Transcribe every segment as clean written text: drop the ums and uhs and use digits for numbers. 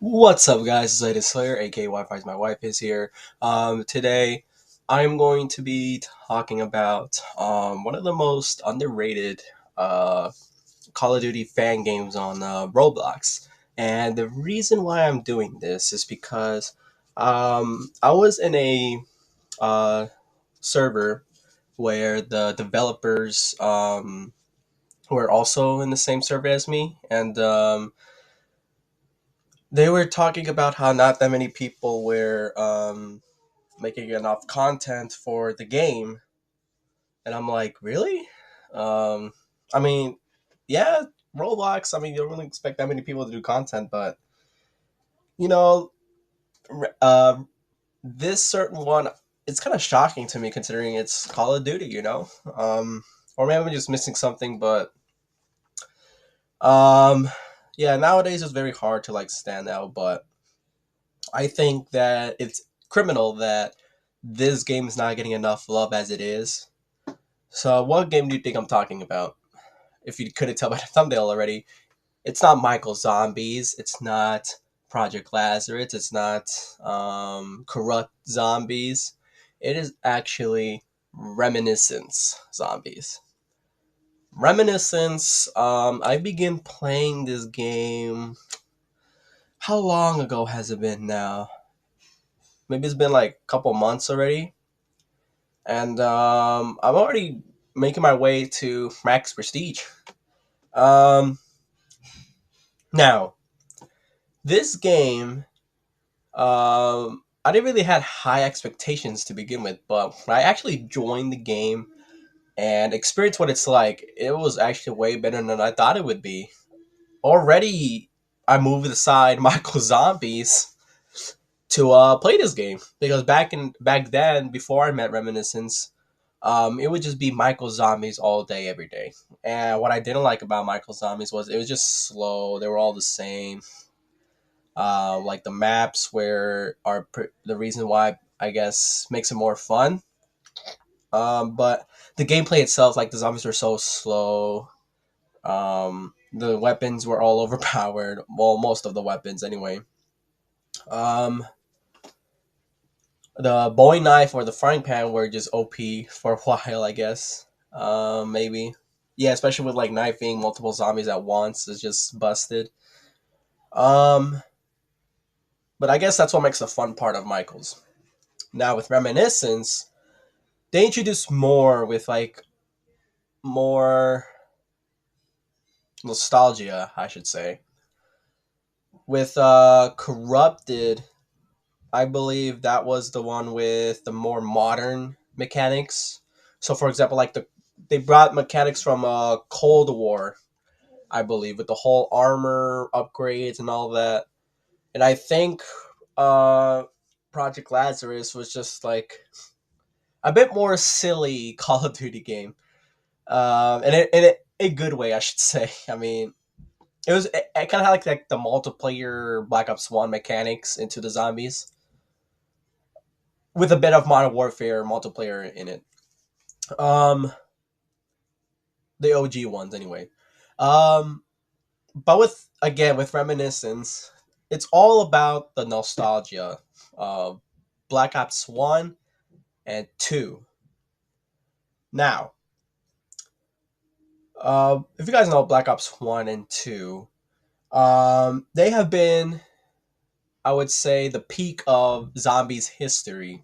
What's up, guys? It's Latest Slayer, aka Wi-Fi's My Wife is here. Today, I'm going to be talking about one of the most underrated uh, Call of Duty fan games on Roblox. And the reason why I'm doing this is because I was in a uh, server where the developers were also in the same server as me, and they were talking about how not that many people were making enough content for the game, and I'm like, really? Um, I mean, yeah, Roblox. I mean, you don't really expect that many people to do content, but you know, r- uh, this certain one, it's kind of shocking to me considering it's Call of Duty. Or maybe I'm just missing something, but um, yeah, nowadays it's very hard to like stand out, but I think that it's criminal that this game is not getting enough love as it is. So, what game do you think I'm talking about? If you couldn't tell by the thumbnail already, it's not Michael Zombies. It's not Project Lazarus. It's not Korrupt Zombies. It is actually Reminiscence Zombies. Reminiscence. I began playing this game. How long ago has it been now? Maybe it's been like a couple months already, and I'm already making my way to max prestige. Um, Now this game, I didn't really had high expectations to begin with, but when I actually joined the game and experienced what it's like, it was actually way better than I thought it would be. Already, I moved aside Michael Zombies to play this game because back then, before I met Reminiscence, it would just be Michael Zombies all day, every day. And what I didn't like about Michael Zombies was it was just slow. They were all the same. Like the maps where are the reason why I guess makes it more fun. But the gameplay itself, like the zombies were so slow. The weapons were all overpowered. Well, most of the weapons anyway. Um, the Bowie knife or the frying pan were just OP for a while, I guess. Maybe. Yeah, especially with like knifing multiple zombies at once is just busted. Um, but I guess that's what makes the fun part of Michaels. Now with Reminiscence, they introduced more with like more nostalgia, I should say. With Corrupted, I believe that was the one with the more modern mechanics. So for example, like they brought mechanics from Cold War, I believe, with the whole armor upgrades and all that. And I think uh Project Lazarus was just like a bit more silly Call of Duty game. And a good way, I should say. I mean, it kind of had like the multiplayer Black Ops One mechanics into the zombies with a bit of Modern Warfare multiplayer in it. Um, the OG ones anyway. Um, but with Reminiscence, it's all about the nostalgia of Black Ops One and Two. Now, if you guys know Black Ops One and Two, they have been, I would say, the peak of zombies history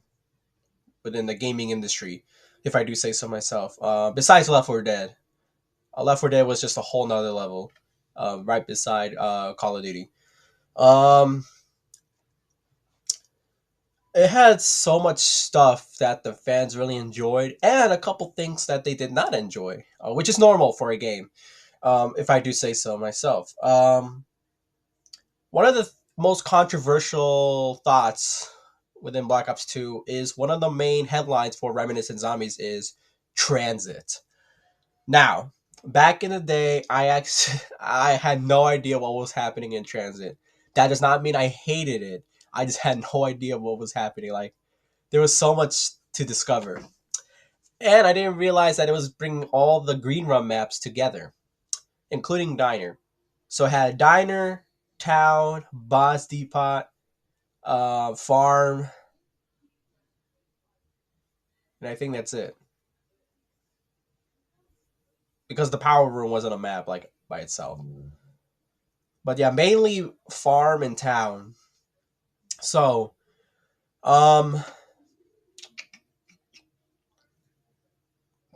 within the gaming industry, if I do say so myself. Besides Left 4 Dead, Left 4 Dead was just a whole nother level, right beside Call of Duty. Um, it had so much stuff that the fans really enjoyed, and a couple things that they did not enjoy, which is normal for a game, if I do say so myself. One of the most controversial thoughts within Black Ops 2 is one of the main headlines for Reminiscent Zombies is transit. Now, back in the day, I actually I had no idea what was happening in transit. That does not mean I hated it. I just had no idea what was happening. Like there was so much to discover, and I didn't realize that it was bringing all the green room maps together, including diner. So it had diner, town, boss depot, farm, and I think that's it. Because the power room wasn't a map like by itself. But yeah, mainly farm and town. So, um,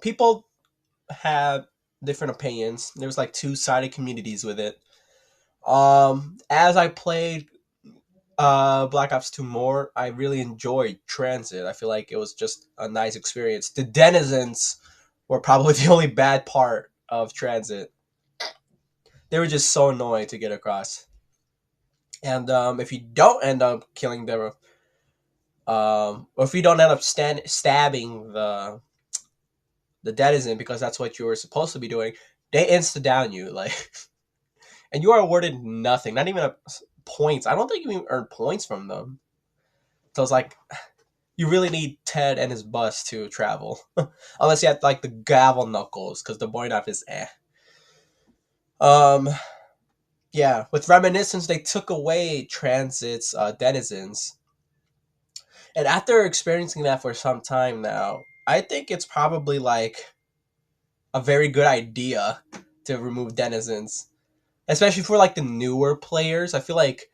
people have different opinions. There was like two-sided communities with it. As I played Black Ops 2 more, I really enjoyed Transit. I feel like it was just a nice experience. The denizens were probably the only bad part of Transit. They were just so annoying to get across. And if you don't end up killing them, or if you don't end up stabbing the denizen because that's what you were supposed to be doing, they insta down you like, and you are awarded nothing, not even points. I don't think you even earn points from them. So it's like you really need Ted and his bus to travel, unless you have like the gavel knuckles because the boy knife is eh. Um, yeah, with Reminiscence they took away Transit's denizens, and after experiencing that for some time now, I think it's probably like a very good idea to remove denizens, especially for like the newer players. I feel like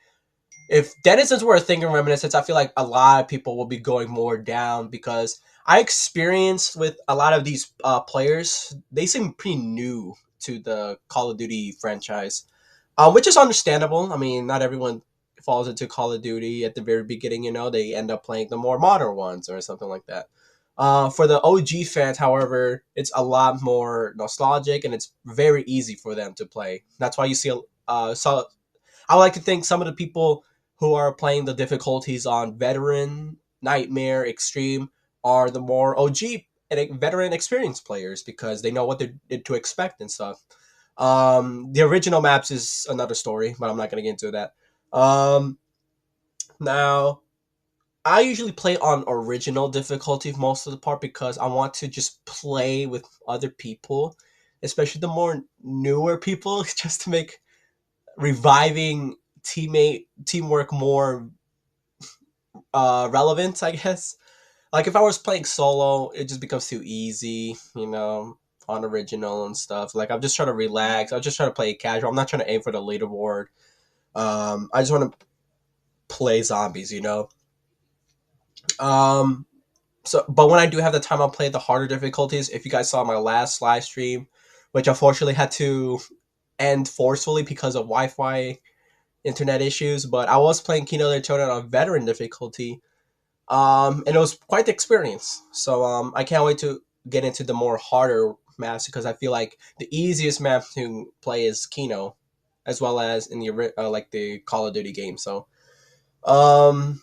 if denizens were a thing in Reminiscence, I feel like a lot of people will be going more down because I experienced with a lot of these players, they seem pretty new to the Call of Duty franchise, which is understandable. I mean, not everyone falls into Call of Duty at the very beginning. You know, they end up playing the more modern ones or something like that. For the OG fans, however, it's a lot more nostalgic and it's very easy for them to play. That's why you see so I would like to think some of the people who are playing the difficulties on Veteran, Nightmare, Extreme are the more OG and veteran experienced players because they know what to expect and stuff. The original maps is another story, but I'm not going to get into that. Now, I usually play on original difficulty most of the part because I want to just play with other people, especially the more newer people, just to make reviving teamwork more relevant, I guess. Like if I was playing solo, it just becomes too easy, you know, on original and stuff. Like I'm just trying to relax. I'm just trying to play casual. I'm not trying to aim for the leaderboard. I just want to play zombies, you know. Um, but when I do have the time, I'll play the harder difficulties. If you guys saw my last live stream, which unfortunately had to end forcefully because of Wi-Fi internet issues, but I was playing Kino del Tournament on veteran difficulty, and it was quite the experience. So I can't wait to get into the more harder maps because I feel like the easiest map to play is Kino, as well as in the like the Call of Duty game. So um,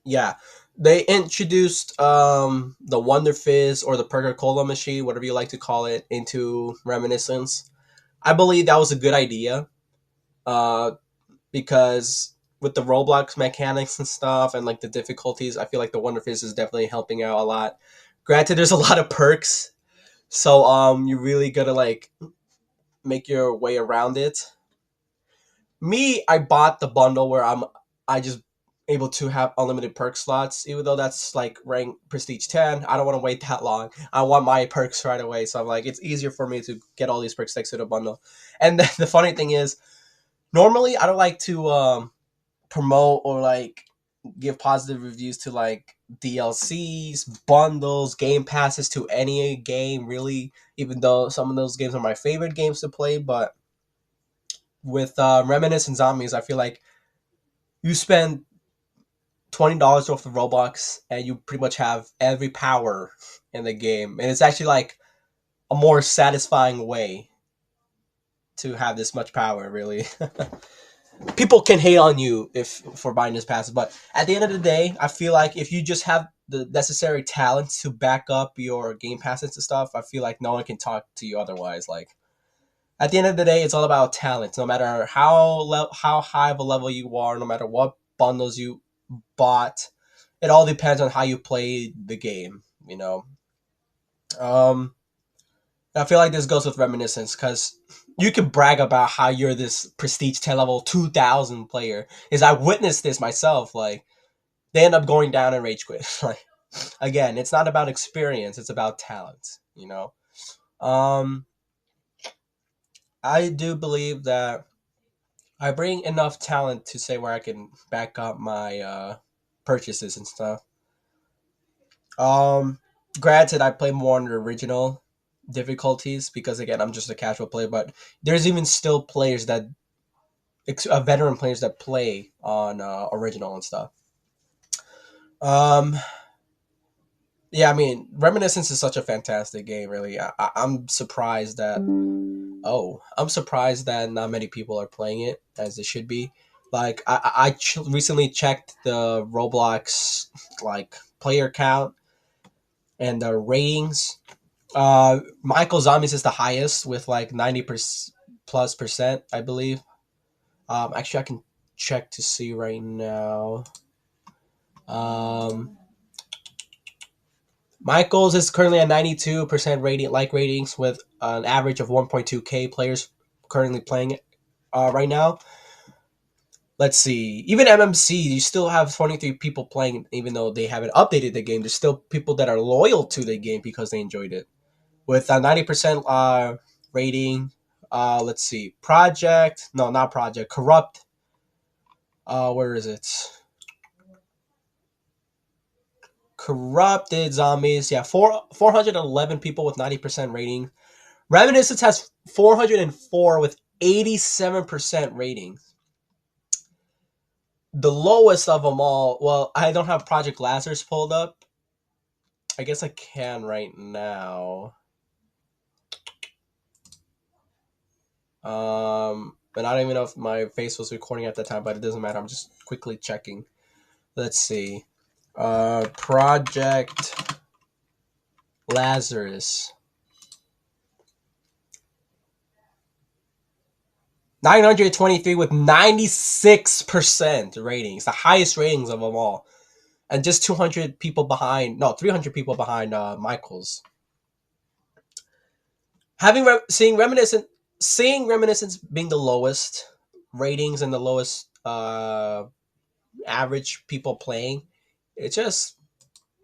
yeah, they introduced the Wonder Fizz or the Perca Cola machine, whatever you like to call it, into Reminiscence. I believe that was a good idea. Uh, because with the Roblox mechanics and stuff and like the difficulties, I feel like the Wonder Fizz is definitely helping out a lot. Granted, there's a lot of perks, so you really gotta like make your way around it. Me, I bought the bundle where I just able to have unlimited perk slots, even though that's like rank prestige 10. I don't want to wait that long. I want my perks right away, so I'm like it's easier for me to get all these perks next to the bundle. And the funny thing is, normally I don't like to promote or like give positive reviews to like DLCs, bundles, game passes to any game really, even though some of those games are my favorite games to play. But with Reminiscence Zombies, I feel like you spend $20 off the Robux and you pretty much have every power in the game. And it's actually like a more satisfying way to have this much power, really. People can hate on you if for buying this pass, but at the end of the day, I feel like if you just have the necessary talents to back up your game passes and stuff, I feel like no one can talk to you otherwise. Like at the end of the day, it's all about talent. No matter how high of a level you are, no matter what bundles you bought, it all depends on how you play the game. You know. Um, I feel like this goes with Reminiscence because you can brag about how you're this prestige 10 level 2000 player. Is I witnessed this myself. Like they end up going down and rage quit. Like again, it's not about experience; it's about talent. You know. Um, I do believe that I bring enough talent to say where I can back up my purchases and stuff. Um, Granted, I play more on the original difficulties because again, I'm just a casual player. But there's even still players that veteran players that play on original and stuff. Um, yeah, I mean, Reminiscence is such a fantastic game. Really, I'm surprised that I'm surprised that not many people are playing it as it should be. Like recently checked the Roblox like player count and the ratings. Michael Zombies is the highest with like 90% plus percent, I believe. Actually, I can check to see right now. Um, Michael's is currently at 92% ratings with an average of 1.2k players currently playing it right now. Let's see. Even MMC, you still have 23 people playing, even though they haven't updated the game. There's still people that are loyal to the game because they enjoyed it. With a 90% rating, let's see. Project, no, not Project. Korrupt. Where is it? Corrupted Zombies. Yeah, 411 people with 90% rating. Reminiscence has 404 with 87% rating. The lowest of them all. Well, I don't have Project Lazarus pulled up. I guess I can right now. But I don't even know if my face was recording at that time, but it doesn't matter. I'm just quickly checking. Let's see. Project Lazarus. 923 with 96% ratings, the highest ratings of them all. And just 200 people behind, no, 300 people behind Michael's. Seeing Reminiscence being the lowest ratings and the lowest average people playing, it's just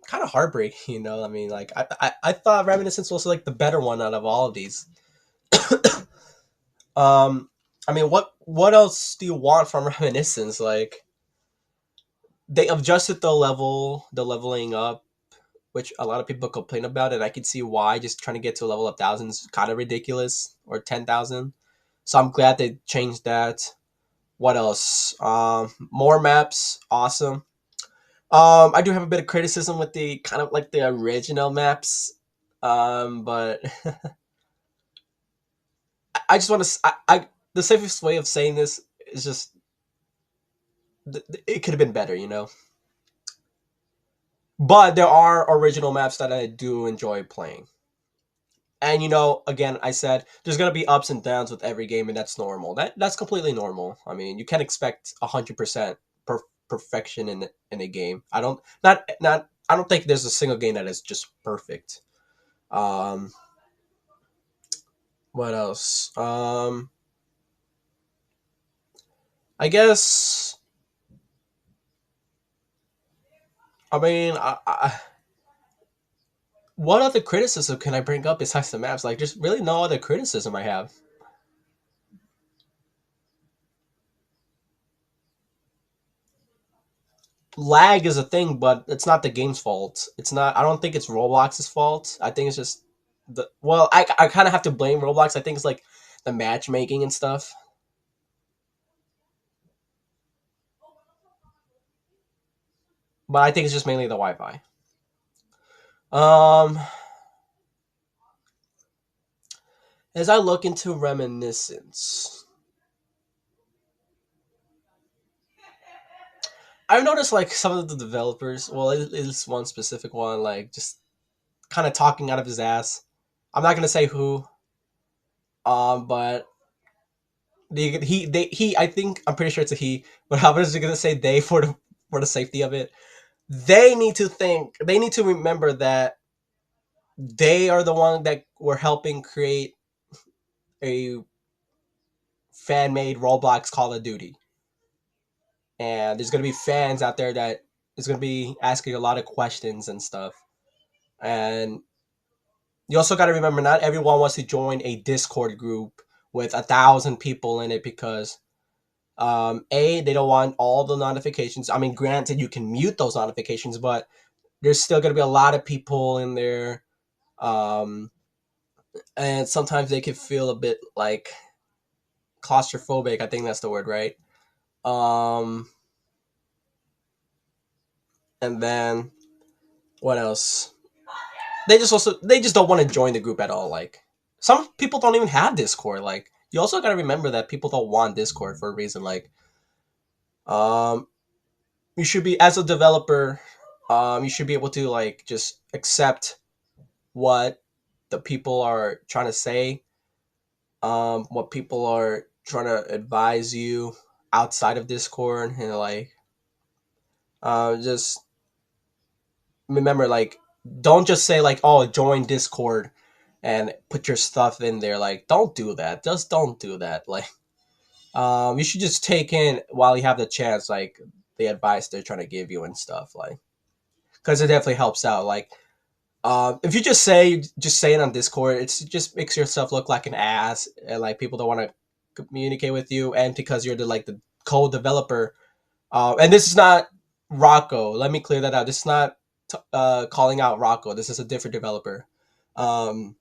kind of heartbreaking, you know. I mean, like I thought Reminiscence was like the better one out of all of these. um, I mean, what else do you want from Reminiscence? Like they adjusted the leveling up, which a lot of people complain about, and I can see why. Just trying to get to a level of thousands is kind of ridiculous, or 10,000. So I'm glad they changed that. What else? More maps, awesome. I do have a bit of criticism with the kind of like the original maps, but I just want to. I the safest way of saying this is just it could have been better, you know. But there are original maps that I do enjoy playing. And you know, again, I said there's gonna be ups and downs with every game, and that's normal. That's completely normal. I mean, you can't expect 100% perfection in a game. I don't not I don't think there's a single game that is just perfect. Um, what else? I guess. I mean, what other criticism can I bring up besides the maps? Like, there's really no other criticism I have. Lag is a thing, but it's not the game's fault. It's not. I don't think it's Roblox's fault. I think it's just the. Well, I kind of have to blame Roblox. I think it's like the matchmaking and stuff. But I think it's just mainly the Wi-Fi. Um, as I look into Reminiscence, I've noticed like some of the developers. Well, it is one specific one, like just kind of talking out of his ass. I'm not gonna say who. But he I think I'm pretty sure it's a he, but I'm just gonna say they for the safety of it. They need to remember that They are the one that were helping create a fan made Roblox Call of Duty. And there's gonna be fans out there that is gonna be asking a lot of questions and stuff. And you also got to remember, not everyone wants to join a Discord group with 1,000 people in it because they don't want all the notifications. I mean, granted, you can mute those notifications, but there's still gonna be a lot of people in there, um, and sometimes they can feel a bit like claustrophobic. I think that's the word, right? Um, and then what else? They just don't want to join the group at all. Like some people don't even have Discord. Like you also got to remember that people don't want Discord for a reason. Like um, you should be, as a developer, you should be able to like just accept what the people are trying to say, what people are trying to advise you outside of Discord, and like just remember, like, don't just say like, oh, join Discord and put your stuff in there. Like, don't do that. Just don't do that. Like, you should just take in while you have the chance, like the advice they're trying to give you and stuff, like, because it definitely helps out. Like, if you just say it on Discord, it just makes yourself look like an ass, and like people don't want to communicate with you, and because you're the code developer, and this is not Rocco. Let me clear that out. This is not calling out Rocco. This is a different developer. Um,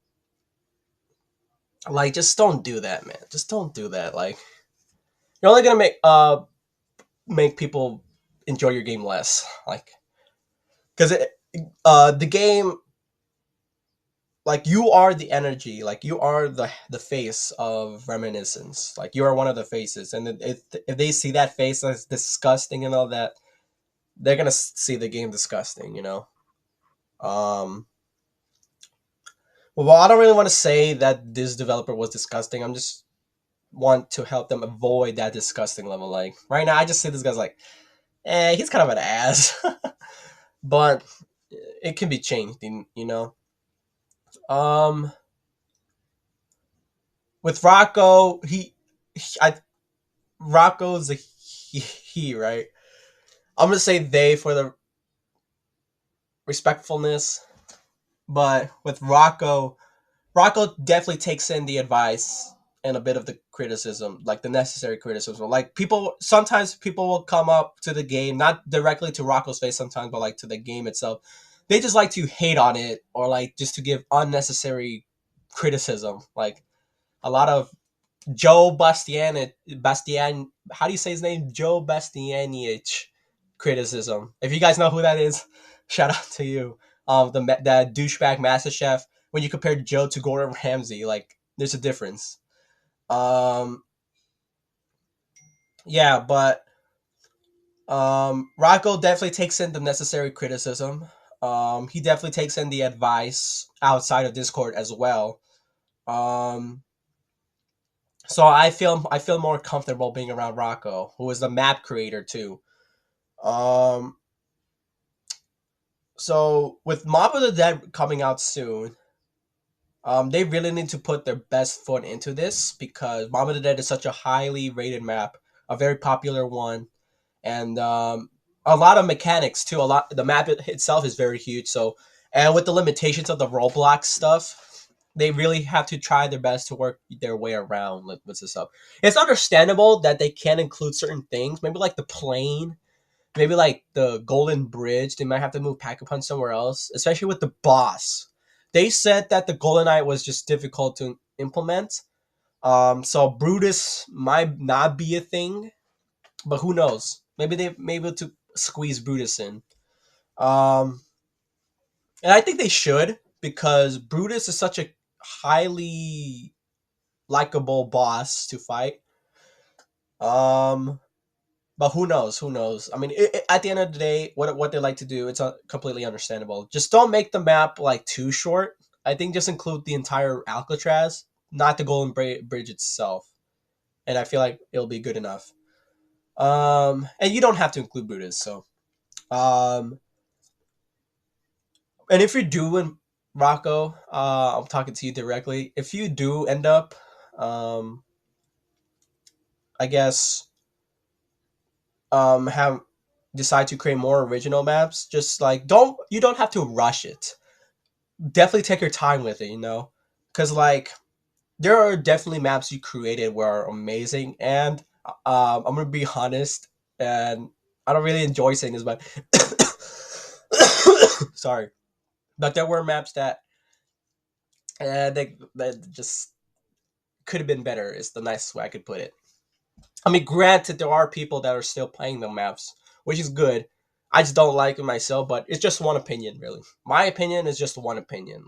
like, just don't do that, man. Just don't do that. Like, you're only gonna make people enjoy your game less. Like, because the game, like, you are the energy, like you are the face of Reminiscence, like you are one of the faces, and if they see that face as disgusting and all that, they're gonna see the game disgusting, you know. um well, I don't really want to say that this developer was disgusting. I'm just want to help them avoid that disgusting level. Like right now I just see this guy's like, he's kind of an ass. But it can be changed, you know. um with Rocco, I Rocco's a he, right? I'm gonna say they for the respectfulness, but with Rocco, Rocco definitely takes in the advice and a bit of the criticism, like the necessary criticism. Like sometimes people will come up to the game, not directly to Rocco's face sometimes, but like to the game itself. They just like to hate on it or like just to give unnecessary criticism. Like a lot of Bastian, how do you say his name? Joe Bastianich criticism. If you guys know who that is, shout out to you. That douchebag Master Chef. When you compare Joe to Gordon Ramsay, like there's a difference. Um, yeah, but Rocco definitely takes in the necessary criticism. He definitely takes in the advice outside of Discord as well. Um, so I feel more comfortable being around Rocco, who is the map creator too. Um, so with Mob of the Dead coming out soon, they really need to put their best foot into this because Mob of the Dead is such a highly rated map, a very popular one, and a lot of mechanics too. A lot, the map itself is very huge. So, and with the limitations of the Roblox stuff, they really have to try their best to work their way around with this stuff. It's understandable that they can't include certain things, maybe like the plane, maybe like the Golden Bridge. They might have to move Pack a Punch somewhere else, especially with the boss. They said that the Golden Knight was just difficult to implement. So Brutus might not be a thing, but who knows? Maybe they may be able to squeeze Brutus in. Um, and I think they should because Brutus is such a highly likable boss to fight. Um, but who knows? Who knows? I mean, at the end of the day, what they like to do, it's completely understandable. Just don't make the map like too short. I think just include the entire Alcatraz, not the Golden Bridge itself, and I feel like it'll be good enough. And you don't have to include Brutus. So, and if you're doing Rocco, I'm talking to you directly. If you do end up, um, I guess, have decide to create more original maps, just like don't have to rush it. Definitely take your time with it, because like there are definitely maps you created where are amazing, and I'm gonna be honest, and I don't really enjoy saying this, but sorry, but there were maps that that just could have been better. Is the nicest way I could put it. I mean, granted, there are people that are still playing the maps, which is good. I just don't like it myself, but it's just one opinion, really. My opinion is just one opinion,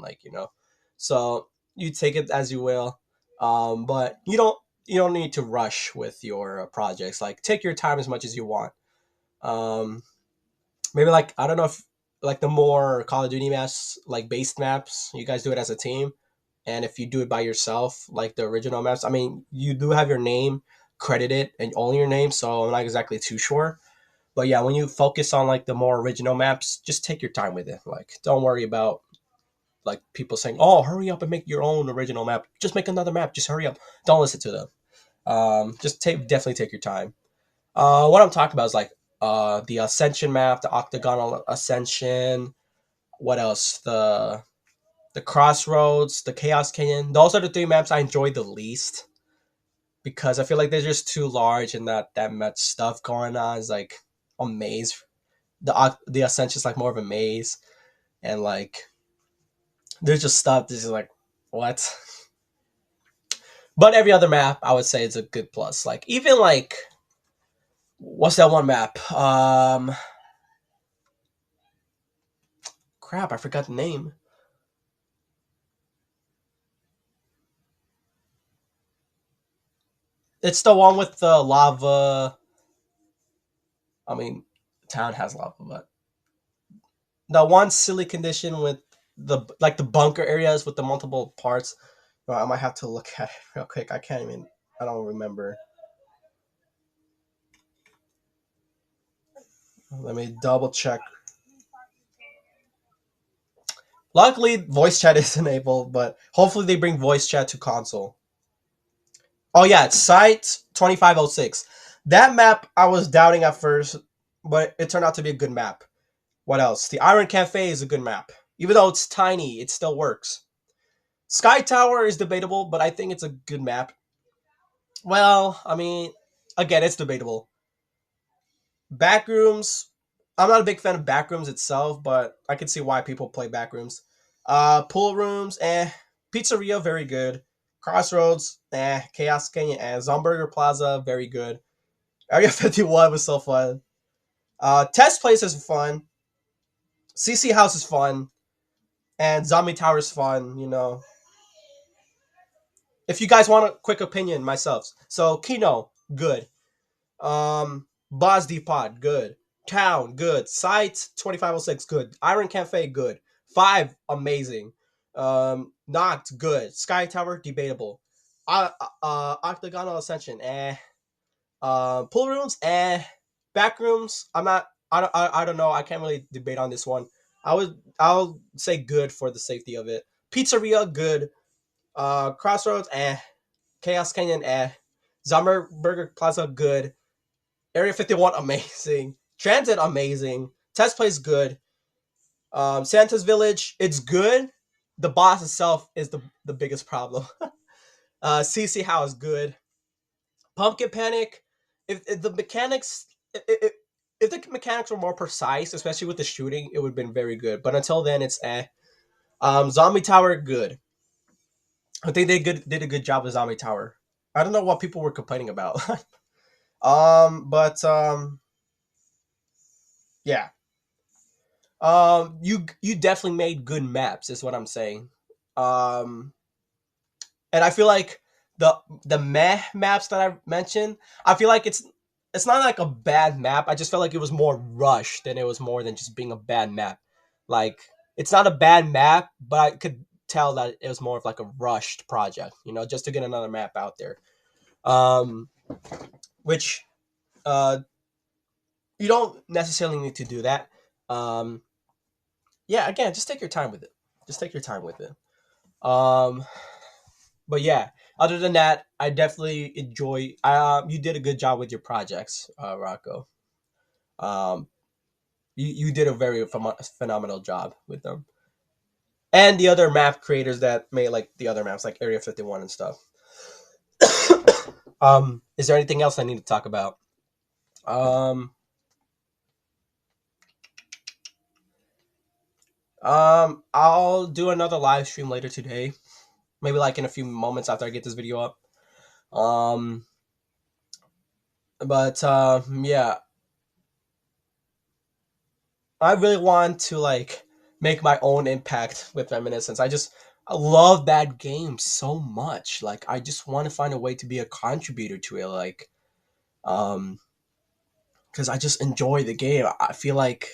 So you take it as you will, but you don't need to rush with your projects. Like, take your time as much as you want. Um, Maybe like I don't know if like the more Call of Duty maps, like based maps, you guys do it as a team, and if you do it by yourself, like the original maps, I mean, you do have your name credited and only your name, so I'm not exactly too sure. But yeah, when you focus on like the more original maps, just take your time with it. Like, don't worry about like people saying, "Oh, hurry up and make your own original map. Just make another map. Just hurry up." Don't listen to them. Just definitely take your time. What I'm talking about is like the Ascension map, the Octagonal Ascension. What else? The Crossroads, the Chaos Canyon. Those are the three maps I enjoy the least because I feel like they're just too large and not that much stuff going on. It's like a maze. The Ascension is like more of a maze, and like there's just stuff that's just like what. But every other map, I would say, it's a good plus. Like even like what's that one map? Crap, I forgot the name. It's the one with the lava. I mean, town has lava, but the one silly condition with the bunker areas with the multiple parts. Well, I might have to look at it real quick. I can't even. I don't remember. Let me double check. Luckily, voice chat is enabled, but hopefully they bring voice chat to console. Oh yeah, it's Site 2506. That map I was doubting at first, but it turned out to be a good map. What else? The Iron Cafe is a good map. Even though it's tiny, it still works. Sky Tower is debatable, but I think it's a good map. Well, I mean, again, it's debatable. Backrooms, I'm not a big fan of backrooms itself, but I can see why people play backrooms. Pool rooms, eh. Pizzeria, very good. Crossroads, eh. Chaos Canyon, eh. Zomburger Plaza, very good. Area 51 was so fun. Test Place is fun. CC House is fun. And Zombie Tower is fun, If you guys want a quick opinion, myself. So, Kino, good. Boz Pod, good. Town, good. Site 2506, good. Iron Cafe, good. 5, amazing. Not good. Sky Tower, debatable. Octagonal Ascension, eh. Pool rooms, eh. Back rooms, I'm not. I don't know. I can't really debate on this one. I'll say good for the safety of it. Pizzeria, good. Crossroads, eh. Chaos Canyon, eh. Zummer Burger Plaza, good. Area 51, amazing. Transit, amazing. Test Place, good. Santa's Village, it's good. The boss itself is the biggest problem. CC House, good. Pumpkin Panic, if the mechanics, if the mechanics were more precise, especially with the shooting, it would have been very good. But until then, it's eh. Zombie Tower, good. I think they did a good job with Zombie Tower. I don't know what people were complaining about. But yeah. You definitely made good maps, is what I'm saying. Um, and I feel like the meh maps that I mentioned, I feel like it's not like a bad map. I just felt like it was more rushed than it was more than just being a bad map. Like it's not a bad map, but I could tell that it was more of like a rushed project, just to get another map out there. Um, which you don't necessarily need to do that. Um, yeah, again, just take your time with it. Just take your time with it. Um, but yeah, other than that, I definitely enjoy. You did a good job with your projects, Rocco. Um, you did a very phenomenal job with them, and the other map creators that made like the other maps, like Area 51 and stuff. Is there anything else I need to talk about? Um, I'll do another live stream later today, maybe like in a few moments after I get this video up. Um, but yeah, I really want to like make my own impact with Reminiscence. I love that game so much. Like I just want to find a way to be a contributor to it. Like um, because I just enjoy the game. I feel like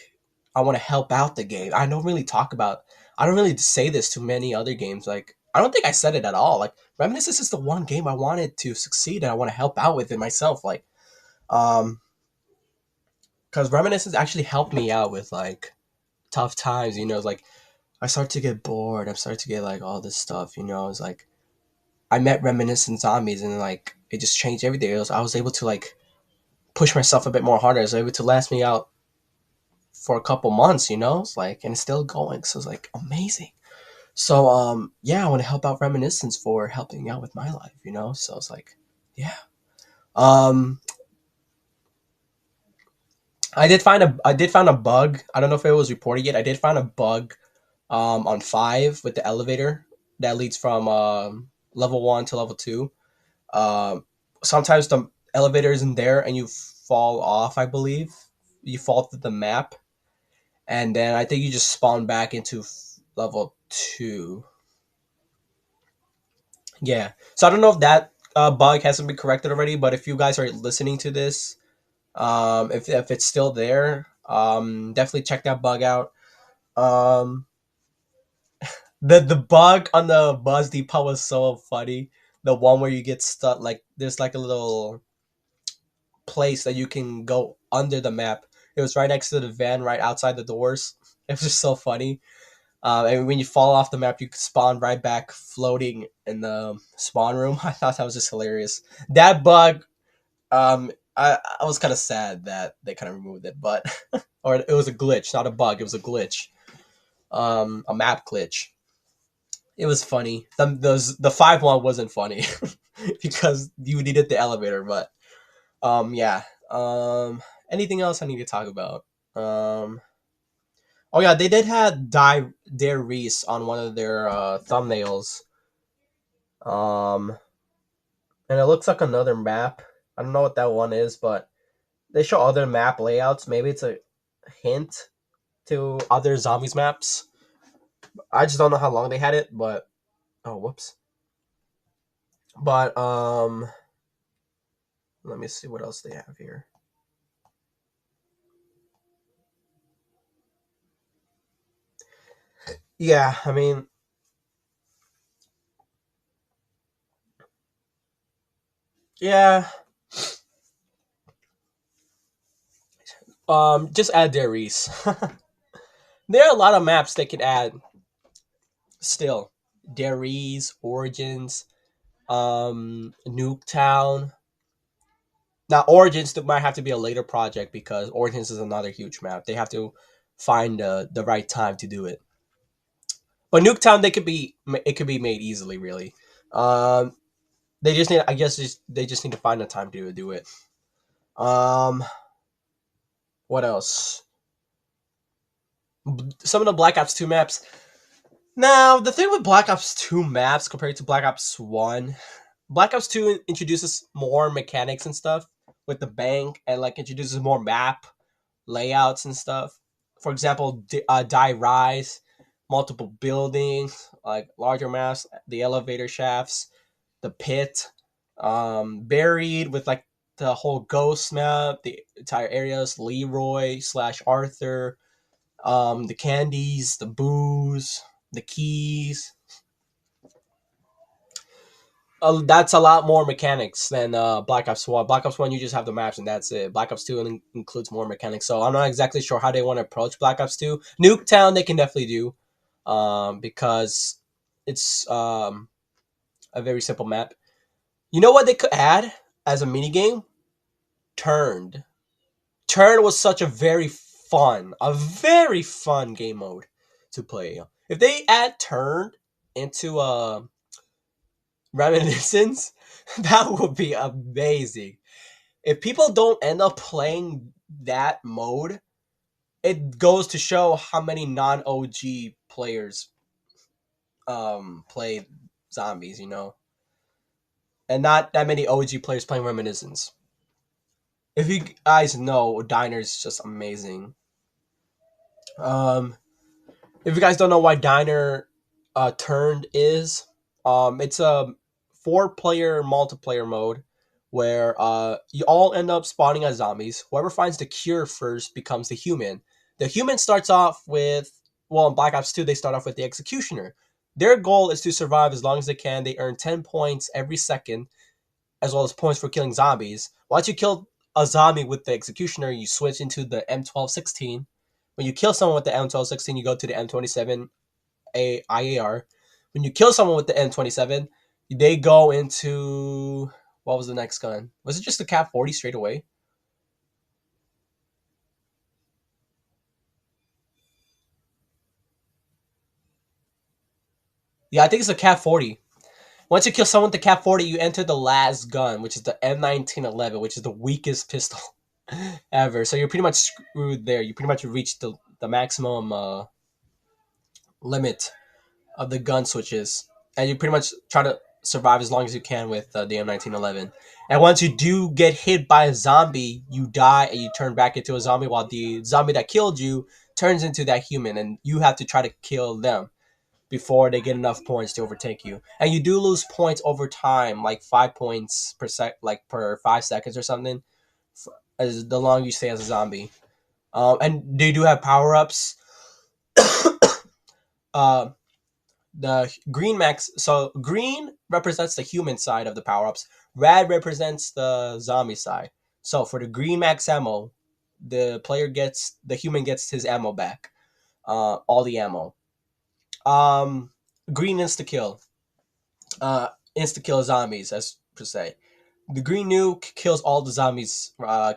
I want to help out the game. I don't really say this to many other games. Like I don't think I said it at all. Like Reminiscence is the one game I wanted to succeed and I want to help out with it myself. Like um, because Reminiscence actually helped me out with like tough times. You know, like I start to get bored. I start to get like all this stuff. You know, it's like I met Reminiscence Zombies and like it just changed everything. I was able to like push myself a bit more harder. I was able to last me out for a couple months, you know, it's like, and it's still going. So it's like amazing. So, yeah, I want to help out Reminiscence for helping out with my life, you know? So it's like, yeah. Um, I did find a bug. I don't know if it was reported yet. I did find a bug, on 5 with the elevator that leads from, level 1 to level 2. Um, Sometimes the elevator isn't there and you fall off, I believe. You fall through the map and then I think you just spawn back into level 2. Yeah. So I don't know if that bug hasn't been corrected already, but if you guys are listening to this, if it's still there, definitely check that bug out. Um, the bug on the Buzz Depot was so funny. The one where you get stuck, like there's like a little place that you can go under the map. It was right next to the van, right outside the doors. It was just so funny. And when you fall off the map, you spawn right back floating in the spawn room. I thought that was just hilarious. That bug, I was kind of sad that they kind of removed it, but or it was a glitch, not a bug. It was a glitch, a map glitch. It was funny. The 5 one wasn't funny because you needed the elevator, but yeah. Anything else I need to talk about? Um, oh yeah, they did have Dare Reese on one of their thumbnails. Um, and it looks like another map. I don't know what that one is, but they show other map layouts. Maybe it's a hint to other zombies maps. I just don't know how long they had it, but oh whoops. But let me see what else they have here. Yeah, I mean, yeah. Just add Darius. There are a lot of maps they could add still. Darius, Origins, Nuketown. Now Origins might have to be a later project because Origins is another huge map. They have to find the right time to do it. But Nuketown, it could be made easily, really. Um, they just need, I guess, they just need to find the time to do it. Um, what else? Some of the Black Ops 2 maps. Now, the thing with Black Ops 2 maps compared to Black Ops 1, Black Ops 2 introduces more mechanics and stuff with the bank and like introduces more map layouts and stuff. For example, Die Rise, multiple buildings, like larger maps, the elevator shafts, the pit, buried with like the whole ghost map, the entire areas, Leroy slash Arthur, the candies, the booze, the keys. That's a lot more mechanics than Black Ops 1. Black Ops 1, you just have the maps and that's it. Black Ops 2 includes more mechanics. So I'm not exactly sure how they want to approach Black Ops 2. Nuketown, they can definitely do. because it's a very simple map. You know what they could add as a mini game? Turned. Turn was such a very fun game mode to play. If they add Turn into Reminiscence, that would be amazing. If people don't end up playing that mode, it goes to show how many non OG players play zombies, and not that many OG players playing Reminiscence. If you guys know, Diner's just amazing. Um, if you guys don't know why Diner turned is, it's a four-player multiplayer mode where you all end up spawning as zombies. Whoever finds the cure first becomes the human. The human starts off with, well, in Black Ops 2, they start off with the executioner. Their goal is to survive as long as they can. They earn 10 points every second, as well as points for killing zombies. Once you kill a zombie with the executioner, you switch into the M1216. When you kill someone with the M1216, you go to the M27 IAR. When you kill someone with the M27, they go into, what was the next gun? Was it just the Cap 40 straight away? Yeah, I think it's the Cap 40. Once you kill someone with the Cap 40, you enter the last gun, which is the M1911, which is the weakest pistol ever. So you're pretty much screwed there. You pretty much reached the maximum limit of the gun switches, and you pretty much try to survive as long as you can with the M1911. And once you do get hit by a zombie, you die and you turn back into a zombie, while the zombie that killed you turns into that human, and you have to try to kill them before they get enough points to overtake you. And you do lose points over time, like 5 points per like per 5 seconds or something, as the longer you stay as a zombie. And they do have power ups. uh, the green max, so green represents the human side of the power-ups, red represents the zombie side. So for the green max ammo, the human gets his ammo back, all the ammo. um Green insta kill, uh insta kill zombies, as per se. The green nuke kills all the zombies, and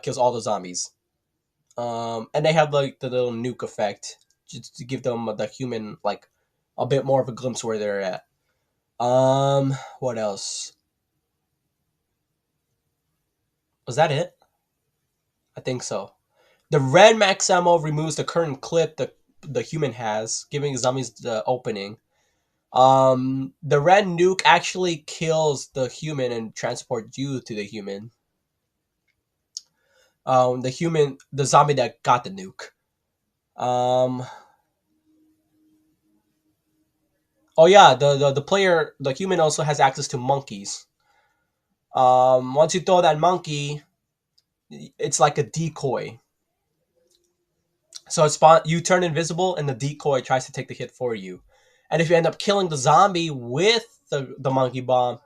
they have like the little nuke effect just to give them the human like a bit more of a glimpse where they're at. What else? Was that it? I think so. The red max ammo removes the current clip the human has, giving zombies the opening. The red nuke actually kills the human and transports you to the human. The zombie that got the nuke. Um, oh yeah, the player, the human also has access to monkeys. Once you throw that monkey, it's like a decoy. So you turn invisible, and the decoy tries to take the hit for you. And if you end up killing the zombie with the monkey bomb,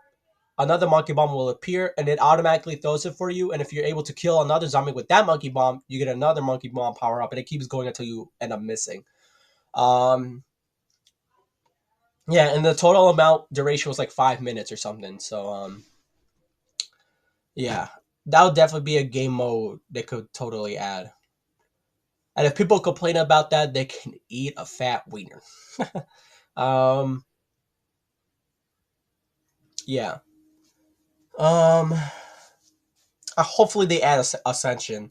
another monkey bomb will appear, and it automatically throws it for you. And if you're able to kill another zombie with that monkey bomb, you get another monkey bomb power up, and it keeps going until you end up missing. Um, yeah, and the total amount duration was like 5 minutes or something. So yeah, that would definitely be a game mode they could totally add. And if people complain about that, they can eat a fat wiener. um, yeah. Um, hopefully they add Ascension.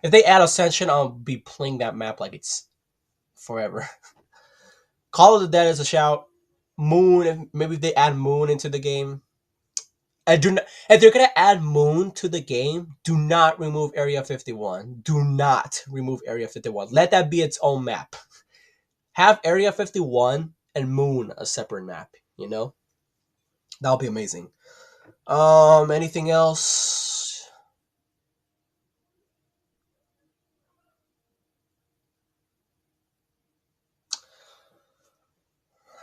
If they add Ascension, I'll be playing that map like it's forever. Call of the Dead is a shout. Moon, maybe if they add Moon into the game. And do not, if they're gonna add Moon to the game, do not remove Area 51. Do not remove Area 51. Let that be its own map. Have Area 51 and Moon a separate map. That'll be amazing. Anything else?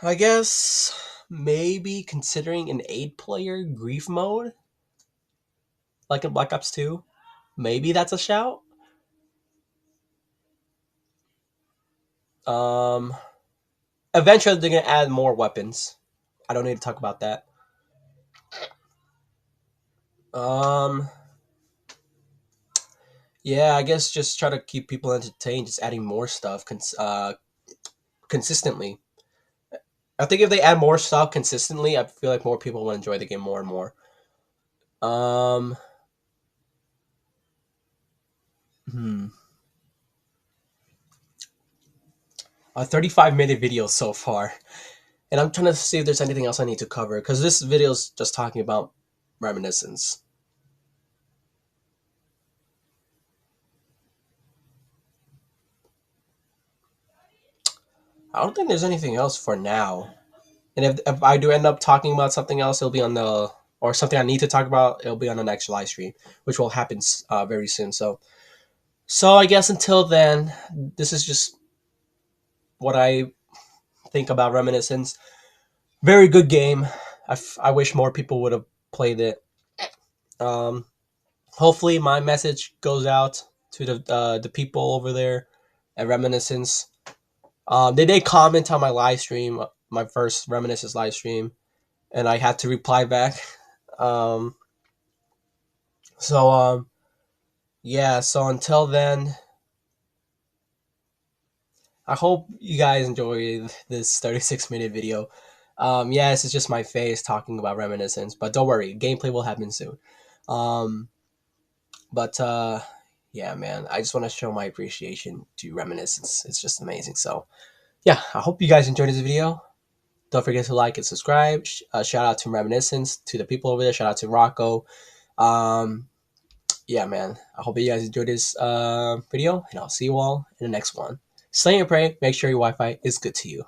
I guess maybe considering an 8-player grief mode, like in Black Ops 2. Maybe that's a shout. Um, Eventually, they're gonna add more weapons. I don't need to talk about that. Um, yeah, I guess just try to keep people entertained, just adding more stuff consistently. I think if they add more stuff consistently, I feel like more people will enjoy the game more and more. Um, hmm. A 35-minute video so far. And I'm trying to see if there's anything else I need to cover because this video is just talking about Reminiscence. I don't think there's anything else for now. And if I do end up talking about something else, it'll be on the or something I need to talk about. It'll be on the next live stream, which will happen very soon. So I guess until then, this is just what I think about Reminiscence. Very good game. I wish more people would have played it. Um, Hopefully, my message goes out to the people over there at Reminiscence. They did comment on my live stream, my first Reminiscence live stream, and I had to reply back. Um, so yeah. So until then, I hope you guys enjoyed this 36-minute video. Yes, it's just my face talking about Reminiscence, but don't worry, gameplay will happen soon. Um, but yeah, man, I just want to show my appreciation to Reminiscence. It's just amazing. So yeah, I hope you guys enjoyed this video. Don't forget to like and subscribe. Shout out to Reminiscence, to the people over there. Shout out to Rocco. Um, yeah, man. I hope you guys enjoyed this video, and I'll see you all in the next one. Slay and pray. Make sure your Wi-Fi is good to you.